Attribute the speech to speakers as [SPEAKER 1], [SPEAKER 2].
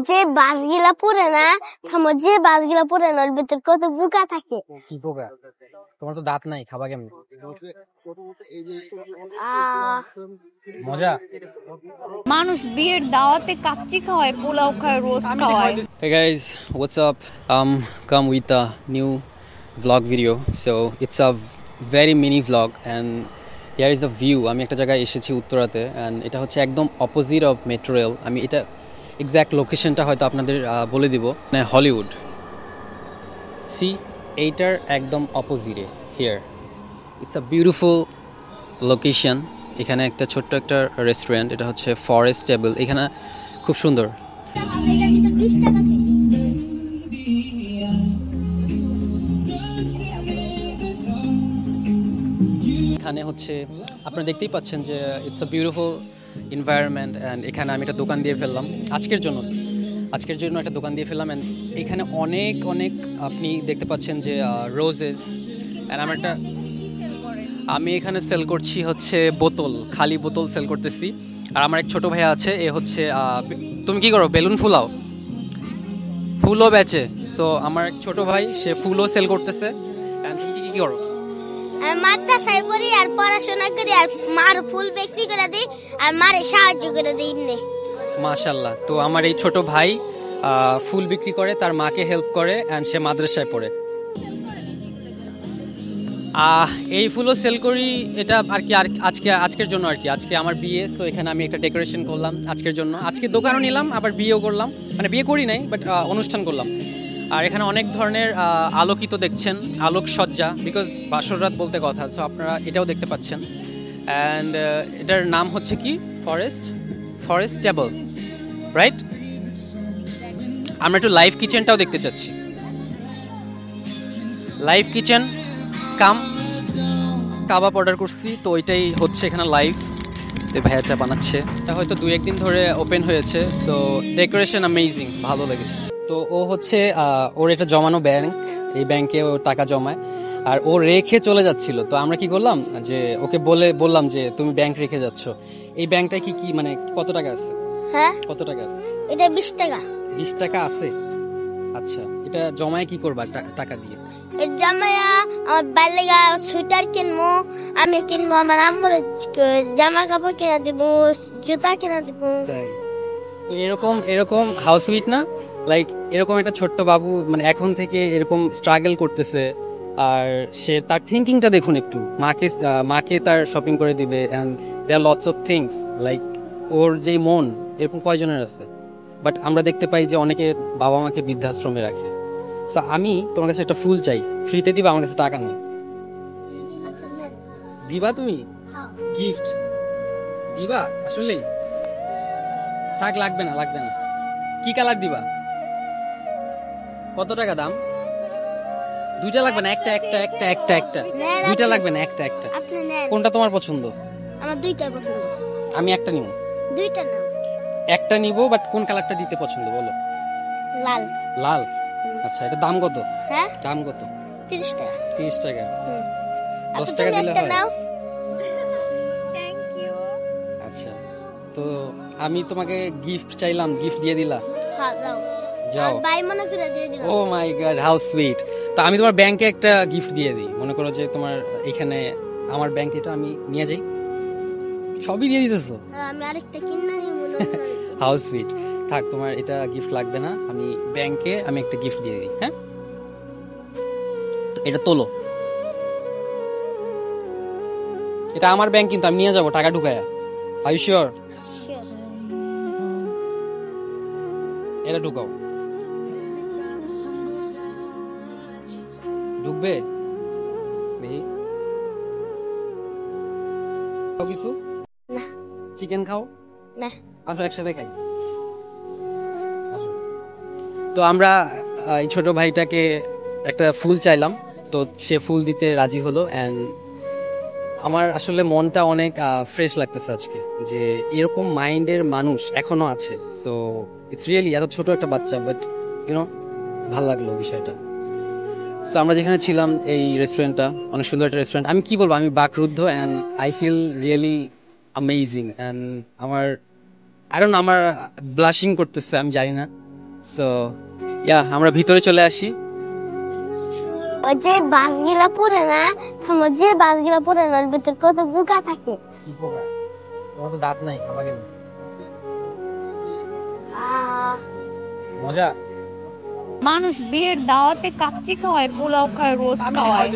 [SPEAKER 1] যে বাসগুলা পড়ে না যে বাসগুলা পড়ে না ওর ভিতর কত পোকা থাকে।
[SPEAKER 2] কি পোকা? তোমার তো দাঁত নাই, খাবা কেমন? মজা।
[SPEAKER 3] মানুষ বিয়ের দাওয়াতে কাচ্চি খাওয়ায়, পোলাও খায়, রোস্ট খাওয়ায়।
[SPEAKER 2] Hey guys, what's up? Come with a new vlog video. So it's a very mini vlog and here is the view. আমি একটা জায়গায় এসেছি উত্তরাতে and এটা হচ্ছে একদম অপোজিট অফ মেট্রো রেল। আমি এটা এক্স্যাক্ট লোকেশনটা হয়তো আপনাদের বলে দিব, মানে হলিউড। সি এইটার একদম অপোজিটে here. It's a beautiful location. এখানে একটা ছোট্ট একটা রেস্টুরেন্ট, এটা হচ্ছে ফরেস্ট টেবল। এখানে খুব সুন্দর। এখানে হচ্ছে আপনারা দেখতেই পাচ্ছেন যে it's a beautiful environment and এখানে আমি একটা দোকান দিয়ে ফেললাম আজকের জন্য একটা দোকান দিয়ে ফেললাম অ্যান্ড এখানে অনেক অনেক আপনি দেখতে পাচ্ছেন যে রোজেস অ্যান্ড আমি এখানে সেল করছি হচ্ছে বোতল, খালি বোতল সেল করতেছি। আর আমার এক ছোটো ভাইয়া আছে, এ হচ্ছে তুমি কি করো? বেলুন ফুলাও, ফুলও বেচে। সো আমার এক ছোটো ভাই, সে ফুলও সেল করতেছে। অ্যান্ড তুমি কি করো?
[SPEAKER 1] মাদ্রাসায় পড়ি আর পড়াশোনা করি আর মার ফুল বিক্রি করে দিই আর মারে সাহায্য করে দিই।
[SPEAKER 2] মাশাআল্লাহ। তো আমার এই ছোট ভাই ফুল বিক্রি করে, তার মাকে হেল্প করে অ্যান্ড সে মাদ্রাসায় পড়ে। এই ফুলও সেল করি, এটা আর কি আজকের জন্য আর কি। আজকে আমার বিয়ে, সো এখানে আমি একটা ডেকোরেশন করলাম আজকের জন্য। আজকে দোকানও নিলাম, আবার বিয়েও করলাম, মানে বিয়ে করি নাই বাট অনুষ্ঠান করলাম। আর এখানে অনেক ধরনের আলোকিত দেখছেন, আলোকসজ্জা, বিকজ বাসর রাত বলতে কথা। সো আপনারা এটাও দেখতে পাচ্ছেন। অ্যান্ড এটার নাম হচ্ছে কি ফরেস্ট টেবল, রাইট? আমরা একটু লাইভ কিচেনটাও দেখতে চাচ্ছি। লাইভ কিচেন কাবাব অর্ডার করছি, তো ওইটাই হচ্ছে এখানে লাইভ। ভাইয়াটা বানাচ্ছে, এটা হয়তো 2-1 দিন ধরে ওপেন হয়েছে। সো ডেকোরেশন অ্যামেজিং, ভালো লেগেছে। তো ও হচ্ছে ওর এটা জমানো ব্যাংক, এই ব্যাংকে ও টাকা জমায় আর ও রেখে চলে যাচ্ছিল। তো আমরা কি করলাম যে ওকে বললাম যে তুমি ব্যাংক রেখে যাচ্ছ, এই ব্যাংকটায় কি মানে কত টাকা আছে?
[SPEAKER 1] হ্যাঁ,
[SPEAKER 2] কত টাকা আছে?
[SPEAKER 1] এটা 20 টাকা।
[SPEAKER 2] 20 টাকা আছে? আচ্ছা, এটা জমায় কি করবা টাকা দিয়ে?
[SPEAKER 1] এটা জমায়া আমার বাইলেগা সুইটার কিনবো, আমি কিনবো, আমার আম্মুর জামা কাপড় কিনে দিব, জুতা কিনে দিব।
[SPEAKER 2] এরকম হাউস সুইট না, লাইক এরকম একটা ছোট্ট বাবু মানে এখন থেকে এরকম স্ট্রাগল করতেছে। আর সে তার থিঙ্কিংটা দেখুন একটু, মাকে তার শপিং করে দিবে and there lots of things. Like ওর যেই মন, এরকম কয়জনের আছে? বাট আমরা দেখতে পাই যে অনেকে বাবা মাকে বৃদ্ধাশ্রমে রাখে। সো আমি তোমার কাছে একটা ফুল চাই, ফ্রিতে দিবা? আমার কাছে টাকা নেই। দিবা তুমি? গিফট দিবা আসলেই? থাক, লাগবে না। কি কালার দিবা? কত টাকা দাম? 2টা লাগবে না? একটা 2টা লাগবে না? একটা
[SPEAKER 1] আপনি নেন।
[SPEAKER 2] কোনটা তোমার পছন্দ?
[SPEAKER 1] আমার 2টাই পছন্দ।
[SPEAKER 2] আমি একটা নিব।
[SPEAKER 1] 2টা নাও। একটা
[SPEAKER 2] নিব, বাট কোন কালারটা দিতে পছন্দ বলো? লাল। আচ্ছা, এটা দাম কত?
[SPEAKER 1] হ্যাঁ,
[SPEAKER 2] দাম কত?
[SPEAKER 1] 30 টাকা।
[SPEAKER 2] 30 টাকা? 10
[SPEAKER 1] আপনি
[SPEAKER 2] টাকা দিলে
[SPEAKER 1] একটা
[SPEAKER 2] হয়?
[SPEAKER 1] নাও।
[SPEAKER 3] Thank you.
[SPEAKER 2] আচ্ছা, তো আমি তোমাকে গিফট চাইলাম, গিফট দিয়ে দিলা?
[SPEAKER 1] হ্যাঁ, যাও।
[SPEAKER 2] যাও।
[SPEAKER 1] বাই মনে করে দিয়ে দিও।
[SPEAKER 2] ও মাই গড, হাউ সুইট। তো আমি তোমার ব্যাংকে একটা গিফট দিয়ে দিই। মনে করো যে তোমার এখানে আমার ব্যাংক, এটা আমি নিয়ে যাই, সবই দিয়ে দিতেছো।
[SPEAKER 1] আমি আরেকটা কিনে নিব মনে করে।
[SPEAKER 2] How sweet. থাক, তোমার এটা গিফট লাগবে না, আমি ব্যাংকে একটা গিফট দিয়ে দিই। হ্যাঁ, তো এটা তোলো। এটা আমার ব্যাংক, কিন্তু আমি নিয়ে যাবো টাকা ঢুকায়া। Are you sure? এটা ঢুকাও। ঢুকবে? খাও কিছু?
[SPEAKER 1] না।
[SPEAKER 2] চিকেন খাও?
[SPEAKER 1] না।
[SPEAKER 2] আসো একসাথে খাই। তো আমরা এই ছোট ভাইটাকে একটা ফুল চাইলাম, তো সে ফুল দিতে রাজি হলো। অ্যান্ড আমার আসলে মনটা অনেক ফ্রেশ লাগতেছে আজকে, যে এরকম মাইন্ডের মানুষ এখনো আছে। সো ইটস রিয়েলি, এত ছোট একটা বাচ্চা, বাট ইউনো ভালো লাগলো বিষয়টা। সো আমরা যেখানে ছিলাম, এই রেস্টুরেন্টটা অনেক সুন্দর একটা রেস্টুরেন্ট। আমি কি বলবো, আমি বাকরুদ্ধ and I feel really amazing. And আমার ব্লাশিং করতেছে, আমি জানি না। সো ইয়া আমরা ভিতরে চলে আসি।
[SPEAKER 1] ওই যে বাসগুলা পড়ে না, থামো, যে বাসগুলা পড়ে না ওর ভিতর কত বোকা থাকে।
[SPEAKER 2] তোমার তো দাঁত নাই, খাবা কেন?
[SPEAKER 1] আহ,
[SPEAKER 2] মজা।
[SPEAKER 3] মানুষ বিয়ের দাওয়াতে কাচ্চি খাওয়ায়, পোলাও খায়, রোস্ট খাওয়ায়।